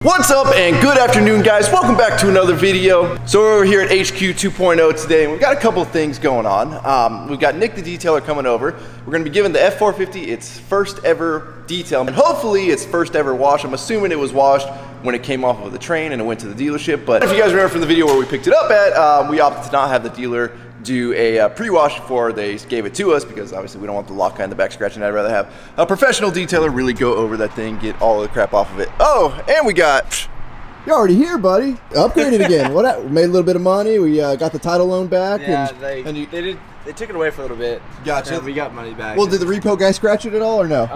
What's up and good afternoon, guys. Welcome back to another video. So we're over here at HQ 2.0 today, and we've got a couple of things going on. We've got Nick the detailer coming over. We're going to be giving the F450 its first ever detail, and hopefully its first ever wash. I'm assuming it was washed when it came off of the train and it went to the dealership, but if you guys remember from the video where we picked it up at, we opted to not have the dealer do a pre-wash before they gave it to us, because obviously we don't want the lock guy in the back scratching. I'd rather have a professional detailer really go over that thing, get all the crap off of it. Oh, and we got... You're already here, buddy. Upgraded again. What? We made a little bit of money. We got the title loan back. Yeah, they took it away for a little bit. Gotcha. And we got money back. Well, did the repo guy scratch it at all or no?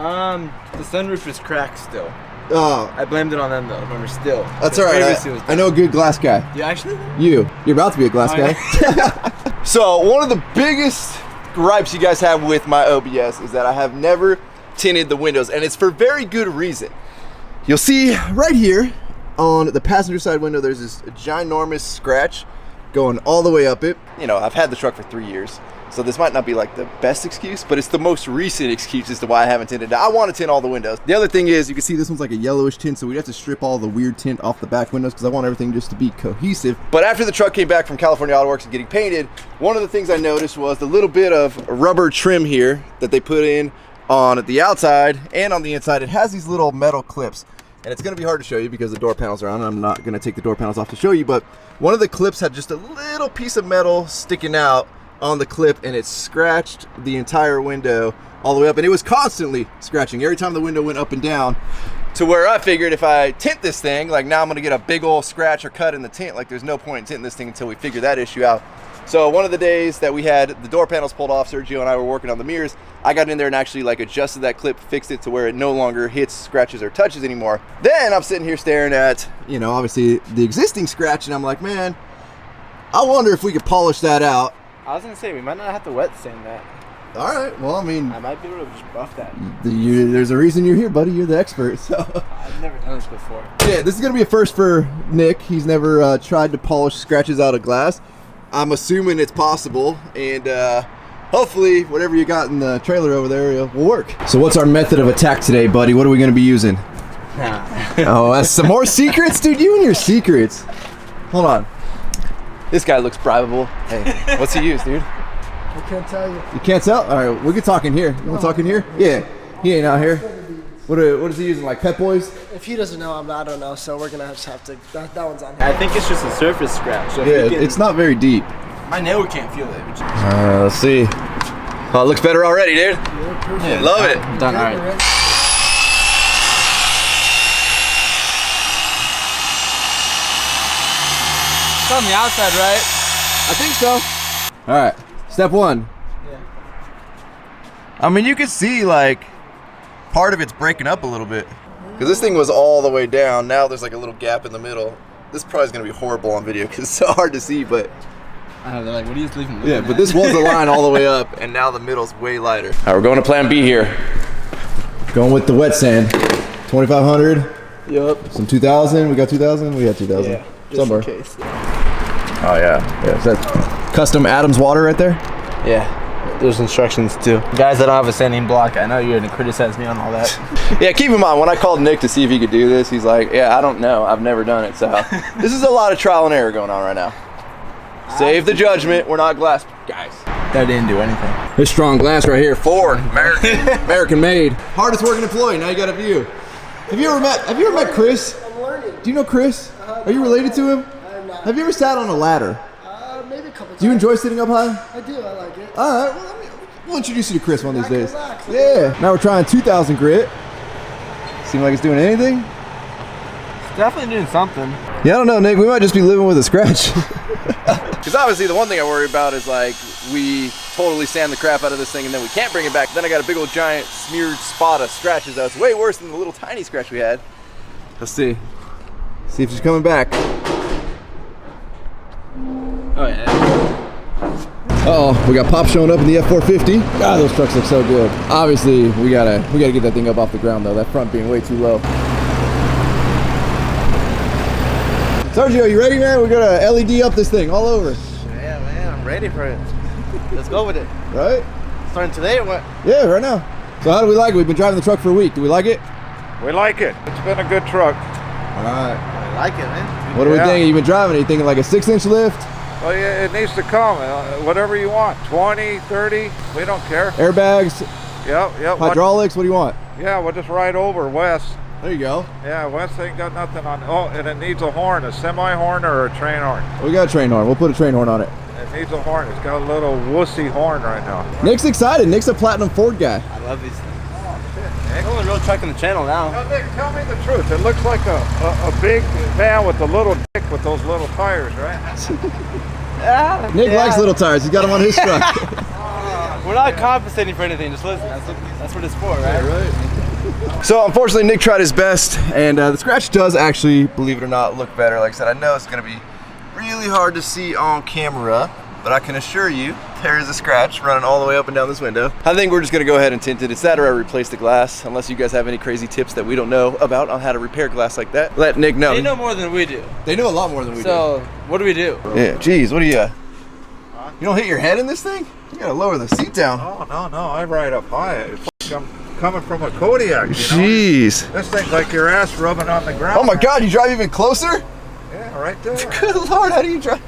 The sunroof is cracked still. Oh. I blamed it on them though. Remember, still. That's all right. I know a good glass guy. You actually? You're about to be a glass guy. Yeah. So one of the biggest gripes you guys have with my OBS is that I have never tinted the windows, and it's for very good reason. You'll see right here on the passenger side window, there's this ginormous scratch going all the way up it. You know, I've had the truck for 3 years, so this might not be like the best excuse, but it's the most recent excuse as to why I haven't tinted it. I want to tint all the windows. The other thing is, you can see this one's like a yellowish tint, so we'd have to strip all the weird tint off the back windows because I want everything just to be cohesive. But after the truck came back from California Auto Works and getting painted, one of the things I noticed was the little bit of rubber trim here that they put in on the outside and on the inside. It has these little metal clips. And it's going to be hard to show you because the door panels are on, and I'm not going to take the door panels off to show you, but one of the clips had just a little piece of metal sticking out on the clip, and it scratched the entire window all the way up, and it was constantly scratching every time the window went up and down, to where I figured if I tint this thing, like now I'm going to get a big old scratch or cut in the tint. Like there's no point in tinting this thing until we figure that issue out. So one of the days that we had the door panels pulled off, Sergio and I were working on the mirrors, I got in there and actually like adjusted that clip, fixed it to where it no longer hits, scratches, or touches anymore. Then I'm sitting here staring at, you know, obviously the existing scratch, and I'm like, man, I wonder if we could polish that out. I was gonna say we might not have to wet sand that. All right, well, I mean, I might be able to just buff that. There's a reason you're here, buddy. You're the expert. So I've never done this before. Yeah, this is gonna be a first for Nick. He's never tried to polish scratches out of glass. I'm assuming it's possible, and hopefully whatever you got in the trailer over there will work. So what's our method of attack today, buddy? What are we gonna be using? Oh, that's some more secrets? Dude, you and your secrets. Hold on. this guy looks bribable. Hey, what's he use, dude? I can't tell you. You can't tell? All right, we can talk in here. You wanna talk in here? Yeah, he ain't out here. What is he using, like Pep Boys? If he doesn't know, I don't know, so we're gonna just have to, that one's on him. I think it's just a surface scratch. So Yeah, it's not very deep. My nail can't feel it. Which is... Let's see. Oh, it looks better already, dude. Yeah, Love it. Done, all right. It's on the outside, right? I think so. All right, step one. Yeah. I mean, you can see like part of it's breaking up a little bit. Because this thing was all the way down. Now there's like a little gap in the middle. This probably is going to be horrible on video because it's so hard to see, but... I don't know, like, what are you leaving? Yeah, but this was a line all the way up, and now the middle's way lighter. All right, we're going to plan B here. Going with the wet sand. 2,500. Yup. Some 2,000. We got 2,000. We got 2,000. Yeah, just somewhere. in case. Oh, yeah. Yeah, is that custom Adams water right there? Yeah. There's instructions too. Guys that don't have a sanding block, I know you're gonna criticize me on all that. Yeah, keep in mind, when I called Nick to see if he could do this, he's like, yeah, I don't know. I've never done it. So this is a lot of trial and error going on right now. Save the judgment. We're not glass guys. That didn't do anything. This strong glass right here. Ford, American. American made. Hardest working employee. Now you got a view. Have you ever met Chris? I'm learning. Do you know Chris? Are you related to him? I'm not. Have you ever sat on a ladder? Maybe a couple times. Do you enjoy sitting up high? I do, I like it. All right, well, we'll introduce you to Chris one of these days. Relax. Yeah. Now we're trying 2,000 grit. Seem like it's doing anything? It's definitely doing something. Yeah, I don't know, Nick. We might just be living with a scratch. Because obviously the one thing I worry about is like we totally sand the crap out of this thing and then we can't bring it back. Then I got a big old giant smeared spot of scratches. That's way worse than the little tiny scratch we had. Let's see. See if she's coming back. Oh yeah. Uh-oh, we got Pop showing up in the F450. God, those trucks look so good. Obviously, we gotta get that thing up off the ground though. That front being way too low. Sergio, you ready, man? We're gonna LED up this thing all over. Yeah, man, I'm ready for it. Let's go with it. Right? Starting today or what? Yeah, right now. So how do we like it? We've been driving the truck for a week. Do we like it? We like it. It's been a good truck. All right. I like it, man. What are we thinking? You been driving? Are you thinking like a 6-inch lift? Well, yeah, it needs to come. Whatever you want. 20, 30, we don't care. Airbags, Yep. hydraulics, what do you want? Yeah, we'll just ride over West. There you go. Yeah, West ain't got nothing on. Oh, and it needs a horn, a semi-horn or a train horn. We got a train horn. We'll put a train horn on it. It needs a horn. It's got a little wussy horn right now. Nick's excited. Nick's a platinum Ford guy. I love these things. Oh, shit, Nick. The only real truck on the channel now. Now, Nick, tell me the truth. It looks like a big van with a little dick with those little tires, right? Nick likes little tires. He's got them on his truck. We're not compensating for anything. Just listen. That's what it's for, right? Right. So unfortunately, Nick tried his best, and the scratch does actually, believe it or not, look better. Like I said, I know it's going to be really hard to see on camera, but I can assure you there is a scratch running all the way up and down this window. I think we're just going to go ahead and tint it. It's that or I replace the glass, unless you guys have any crazy tips that we don't know about on how to repair glass like that. Let Nick know. They know more than we do. They know a lot more than we do. So what do we do? Yeah, geez, what do you don't hit your head in this thing? You gotta lower the seat down. Oh, no, I ride up high. It's like I'm coming from a Kodiak, you know? Jeez. This thing's like your ass rubbing on the ground. Oh my God, you drive even closer? Yeah, right there. Good Lord, how do you drive?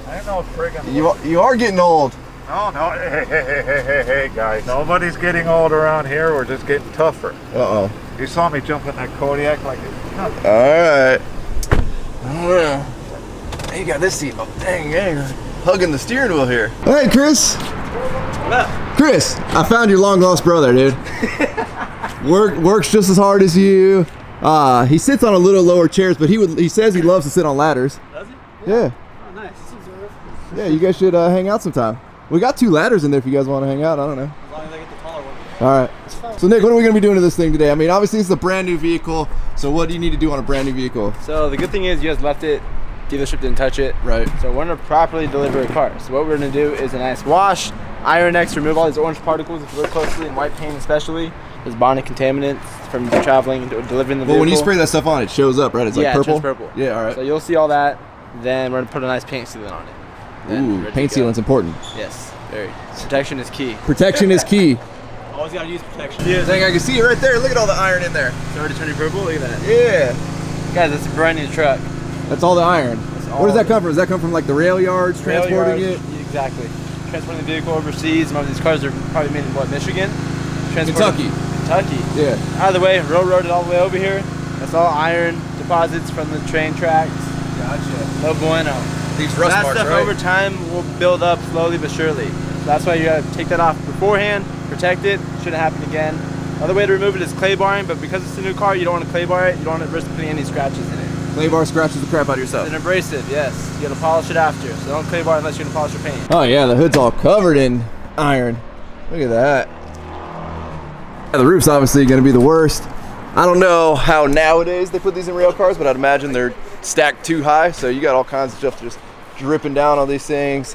I know friggin' You are getting old. No, hey, guys. Nobody's getting old around here. We're just getting tougher. Uh-oh. You saw me jump in that Kodiak like it's nothing. All right. You got this seat. Oh, dang. Hugging the steering wheel here. Hey, Chris. What up? Chris, I found your long lost brother, dude. Works just as hard as you. He sits on a little lower chairs, but he says he loves to sit on ladders. Does he? Yeah. Oh, nice. Yeah, you guys should hang out sometime. We got 2 ladders in there if you guys want to hang out. I don't know. As long as I get the taller one. All right. So Nick, what are we going to be doing to this thing today? I mean, obviously it's a brand new vehicle. So what do you need to do on a brand new vehicle? So the good thing is you guys left it. Dealership didn't touch it. Right. So we're gonna properly deliver a car. So what we're gonna do is a nice wash, iron X, remove all these orange particles. If you look closely, and white paint especially, there's bonded contaminants from traveling and delivering the vehicle. Well, when you spray that stuff on, it shows up, right? It's like purple? Yeah, it turns purple. Yeah, all right. So you'll see all that. Then we're gonna put a nice paint sealant on it. Then Ooh, ready paint to go. sealant's important. Yes, very. Protection is key. Protection is key. Always gotta use protection. Dang, I can see it right there. Look at all the iron in there. It's already turning purple. Look at that. Yeah. Guys, it's a brand new truck. That's all the iron. all Where does that of come from? Does that come from like the rail yards transporting Rail it? yards, exactly. Transporting the vehicle overseas. Most of these cars are probably made in what, Michigan? Kentucky. Kentucky. Yeah. Either way, railroaded all the way over here. That's all iron deposits from the train tracks. Gotcha. No bueno. These rust That marks, stuff right? over time will build up slowly but surely. So that's why you gotta take that off beforehand, protect it, shouldn't happen again. Another way to remove it is clay barring, but because it's a new car, you don't want to clay bar it, you don't want to risk putting any scratches in it. Clay bar scratches the crap out of yourself. It's an abrasive, yes. You gotta polish it after, so don't clay bar unless you're gonna polish your paint. Oh yeah, the hood's all covered in iron. Look at that. Yeah, the roof's obviously gonna be the worst. I don't know how nowadays they put these in rail cars, but I'd imagine they're stacked too high, so you got all kinds of stuff just dripping down on these things.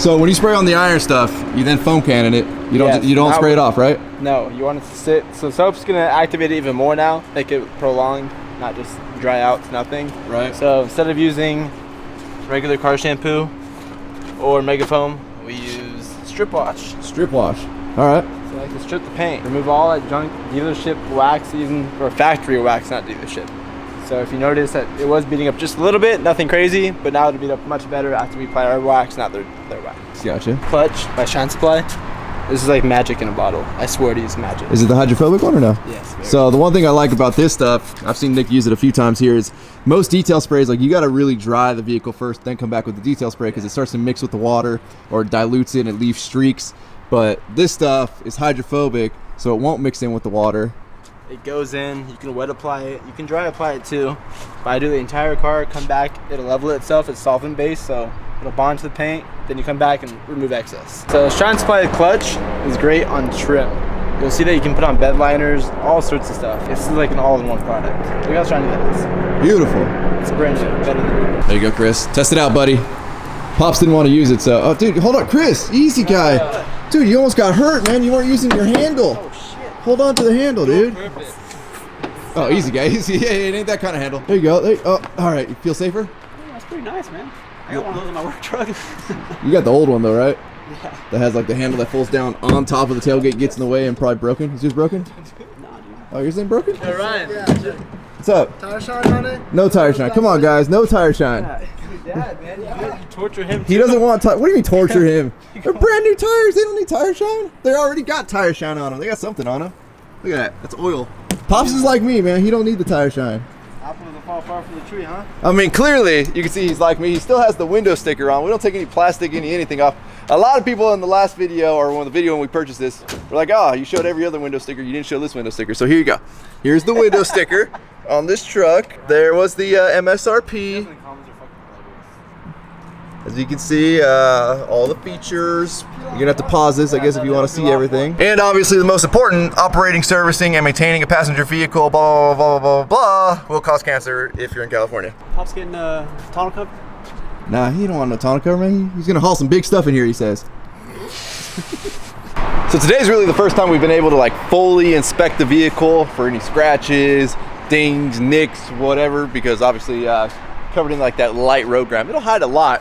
So when you spray on the iron stuff, you then foam cannon it. You don't Yes, you don't that spray it would- off, right? No, you want it to sit. So soap's gonna activate it even more now, make it prolonged, not just dry out to nothing. Right. So instead of using regular car shampoo or mega foam, we use strip wash. Strip wash. All right. So like to strip the paint, remove all that junk, dealership wax, even or factory wax, not dealership. So if you notice that it was beating up just a little bit, nothing crazy, but now it'll beat up much better after we apply our wax, not their wax. Gotcha. Clutch by Shine Supply. This is like magic in a bottle. I swear to use magic. Is it the hydrophobic one or no? Yes. very So the one thing I like about this stuff, I've seen Nick use it a few times here, is most detail sprays, like you got to really dry the vehicle first, then come back with the detail spray because it starts to mix with the water or dilutes it and it leaves streaks. But this stuff is hydrophobic, so it won't mix in with the water. It goes in, you can wet apply it, you can dry apply it too. If I do the entire car, come back, it'll level itself, it's solvent based, so it'll bond to the paint, then you come back and remove excess. So Shine Supply clutch is great on trim. You'll see that you can put on bed liners, all sorts of stuff. This is like an all-in-one product. Look how shiny that is. Beautiful. It's brand new, better than new. There you go, Chris. Test it out, buddy. Pops didn't want to use it, so. Oh, dude, hold on, Chris. Easy, guy. Dude, you almost got hurt, man. You weren't using your handle. Oh shit. Hold on to the handle, dude. Oh, easy, guy. Easy. Yeah, it ain't that kind of handle. There you go. Oh, all right. You feel safer? Yeah, that's pretty nice, man. I got one of those in my work truck. You got the old one, though, right? Yeah. That has, like, the handle that folds down on top of the tailgate, gets in the way, and probably broken. Is yours broken? Nah, dude. Oh, yours ain't broken? Hey, Ryan. Yeah. What's up? Tire shine on it? No tire shine. Come on, guys. No tire shine. Dad, man, you torture him. He doesn't want tire. What do you mean torture him? They're brand new tires. They don't need tire shine. They already got tire shine on them. They got something on them. Look at that. That's oil. Pops is like me, man. He don't need the tire shine. Apple doesn't fall far from the tree, huh? I mean, clearly, you can see he's like me. He still has the window sticker on. We don't take any plastic, anything off. A lot of people in the last video, or when the video when we purchased this, were like, oh, you showed every other window sticker. You didn't show this window sticker. So here you go. Here's the window sticker on this truck. There was the MSRP. As you can see, all the features. You're gonna have to pause this, I guess, if you want to see everything. And obviously the most important, operating, servicing, and maintaining a passenger vehicle, blah, blah, blah, blah, blah, will cause cancer if you're in California. Pop's getting tonneau cover. Nah, he don't want no tonneau cover, man. He's gonna haul some big stuff in here, he says. So today's really the first time we've been able to like fully inspect the vehicle for any scratches, dings, nicks, whatever, because obviously covered in like that light road grime. It'll hide a lot.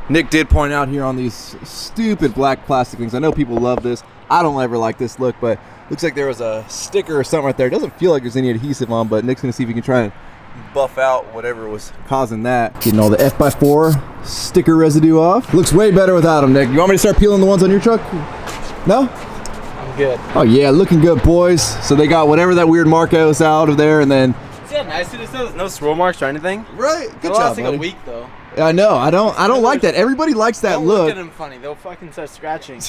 Nick did point out here on these stupid black plastic things. I know people love this. I don't ever like this look, but looks like there was a sticker or something right there. It doesn't feel like there's any adhesive on, but Nick's gonna see if he can try and buff out whatever was causing that. Getting all the 4x4 sticker residue off. Looks way better without them, Nick. You want me to start peeling the ones on your truck? No? I'm good. Oh yeah, looking good, boys. So they got whatever that weird marco is out of there, and then. See how nice it is though? There's no swirl marks or anything. Right, good It job, lasts like buddy. a week though. I know. I don't like that. Everybody likes that Don't look. look at them funny. They'll fucking start scratching.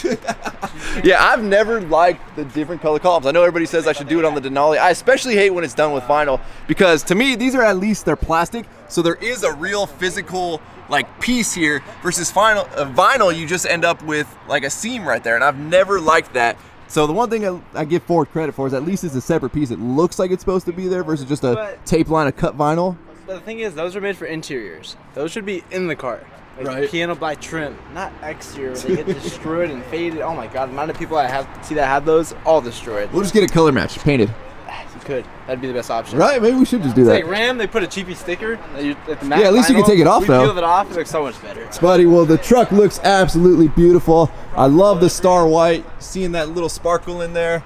Yeah, I've never liked the different color columns. I know everybody says I should do it on the Denali. I especially hate when it's done with vinyl because to me, these are at least they're plastic. So there is a real physical like piece here versus vinyl, you just end up with like a seam right there. And I've never liked that. So the one thing I give Ford credit for is at least it's a separate piece. It looks like it's supposed to be there versus just a tape line of cut vinyl. But the thing is, those are made for interiors. Those should be in the car. Like Right. piano black trim, not exterior. They get destroyed and faded. Oh my god, the amount of people I have those, all destroyed. We'll just get a color match, painted. You could. That'd be the best option. Right? Maybe we should just do It's that. like Ram, they put a cheapy sticker at the matte Yeah, at least you can vinyl. take it off, we though. peeled it off, it looks so much better. Buddy, well, the truck looks absolutely beautiful. I love the star white. Seeing that little sparkle in there.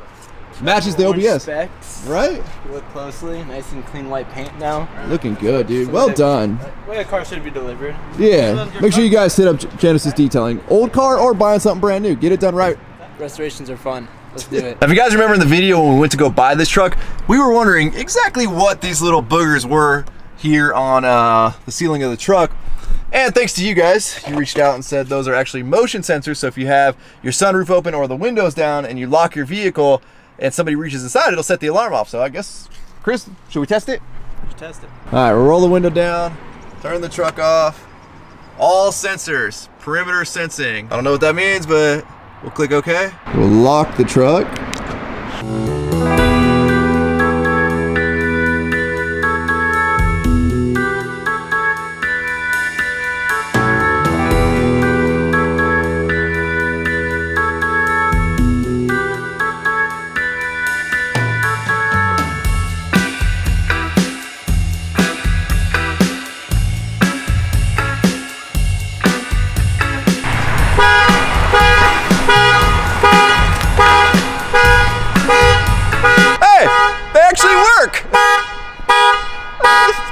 Matches the OBS. Specs. Right? If you look closely, nice and clean white paint now. Looking good, dude. Well done. The way a car should be delivered. Yeah. Make sure you guys hit up Genesis Detailing. Old car or buying something brand new. Get it done right. Restorations are fun. Let's do it. If you guys remember in the video when we went to go buy this truck, we were wondering exactly what these little boogers were here on the ceiling of the truck. And thanks to you guys, you reached out and said those are actually motion sensors. So if you have your sunroof open or the windows down and you lock your vehicle and somebody reaches inside, it'll set the alarm off. So I guess, Chris, should we test it? Let's test it. All right, we'll roll the window down. Turn the truck off. All sensors, perimeter sensing. I don't know what that means, but we'll click OK. We'll lock the truck.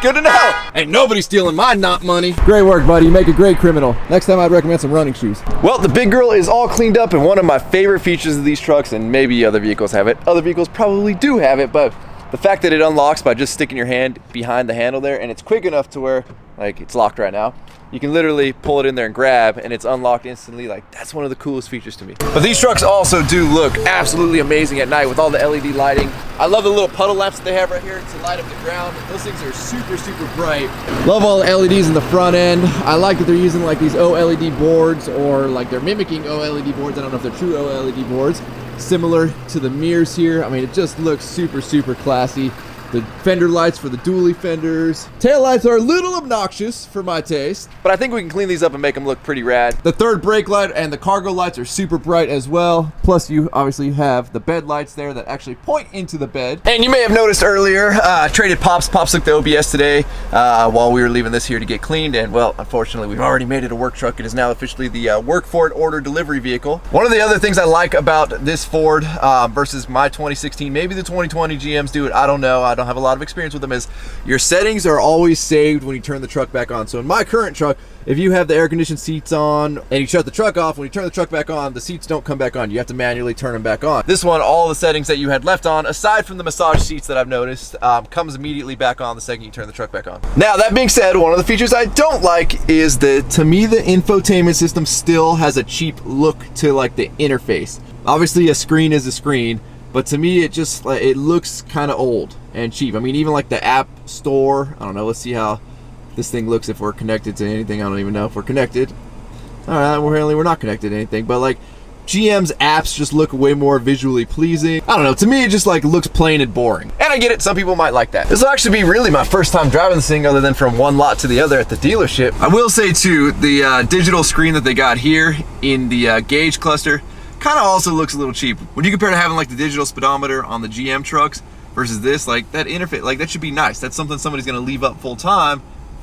Good to know. Ain't nobody stealing my not money. Great work, buddy. You make a great criminal. Next time I'd recommend some running shoes. Well, the big girl is all cleaned up, and one of my favorite features of these trucks, and maybe other vehicles have it, other vehicles probably do have it, but the fact that it unlocks by just sticking your hand behind the handle there, and it's quick enough to where, like, it's locked right now. You can literally pull it in there and grab, and it's unlocked instantly. Like, that's one of the coolest features to me. But these trucks also do look absolutely amazing at night with all the LED lighting. I love the little puddle lamps that they have right here to light up the ground. Those things are super, super bright. Love all the LEDs in the front end. I like that they're using like these OLED boards, or like they're mimicking OLED boards. I don't know if they're true OLED boards. similar to the mirrors here. I mean, it just looks super, super classy. The fender lights for the dually fenders. Tail lights are a little obnoxious for my taste, But I think we can clean these up and make them look pretty rad. the third brake light and the cargo lights are super bright as well. Plus you obviously have the bed lights there that actually point into the bed. And you may have noticed earlier, traded Pops took the OBS today while we were leaving this here to get cleaned. And well, unfortunately, we've already made it a work truck. It is now officially the work for it order delivery vehicle. One of the other things I like about this Ford versus my 2016, maybe the 2020 GMs do it, I don't know. I don't have a lot of experience with them, is your settings are always saved when you turn the truck back on. So in my current truck, if you have the air conditioned seats on and you shut the truck off, when you turn the truck back on, the seats don't come back on. You have to manually turn them back on. This one, all the settings that you had left on, aside from the massage seats that I've noticed, comes immediately back on the second you turn the truck back on. Now, that being said, one of the features I don't like is that, to me, the infotainment system still has a cheap look to like the interface. Obviously, a screen is a screen, but to me, it looks kind of old and cheap. I mean, even like the app store, I don't know, let's see how this thing looks if we're connected to anything. I don't even know if we're connected. All right, we're not connected to anything, but like GM's apps just look way more visually pleasing. I don't know, to me it just like looks plain and boring. And I get it, some people might like that. This will actually be really my first time driving this thing other than from one lot to the other at the dealership. I will say too, the digital screen that they got here in the gauge cluster kind of also looks a little cheap. When you compare to having like the digital speedometer on the GM trucks versus this, like that interface, like that should be nice. That's something somebody's gonna leave up full time.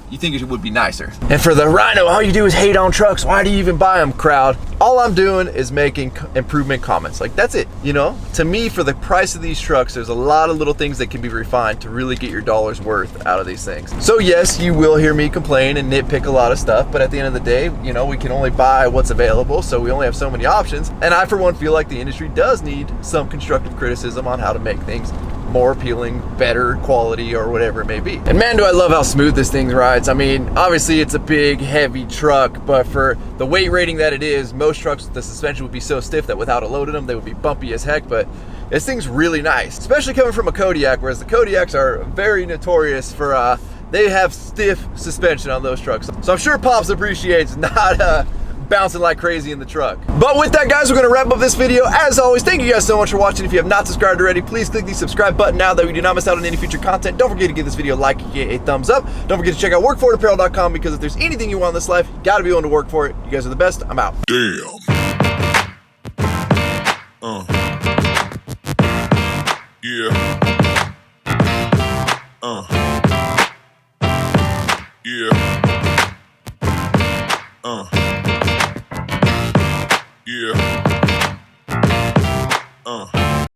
You think it would be nicer. And for the Rhino, all you do is hate on trucks. Why do you even buy them, crowd? All I'm doing is making improvement comments. Like, that's it, you know? To me, for the price of these trucks, there's a lot of little things that can be refined to really get your dollar's worth out of these things. So yes, you will hear me complain and nitpick a lot of stuff, but at the end of the day, you know, we can only buy what's available, so we only have so many options. And I, for one, feel like the industry does need some constructive criticism on how to make things more appealing, better quality, or whatever it may be. And man, do I love how smooth this thing rides. I mean, obviously it's a big, heavy truck, but for the weight rating that it is, most trucks with the suspension would be so stiff that without a load in them, they would be bumpy as heck, but this thing's really nice, especially coming from a Kodiak, whereas the Kodiaks are very notorious for, they have stiff suspension on those trucks. So I'm sure Pops appreciates not bouncing like crazy in the truck. But with that, guys, we're gonna wrap up this video. As always, thank you guys so much for watching. If you have not subscribed already, please click the subscribe button now that we do not miss out on any future content. Don't forget to give this video a like and get a thumbs up. Don't forget to check out workforitapparel.com, because if there's anything you want in this life, you gotta be willing to work for it. You guys are the best. I'm out. Damn. Yeah. Yeah.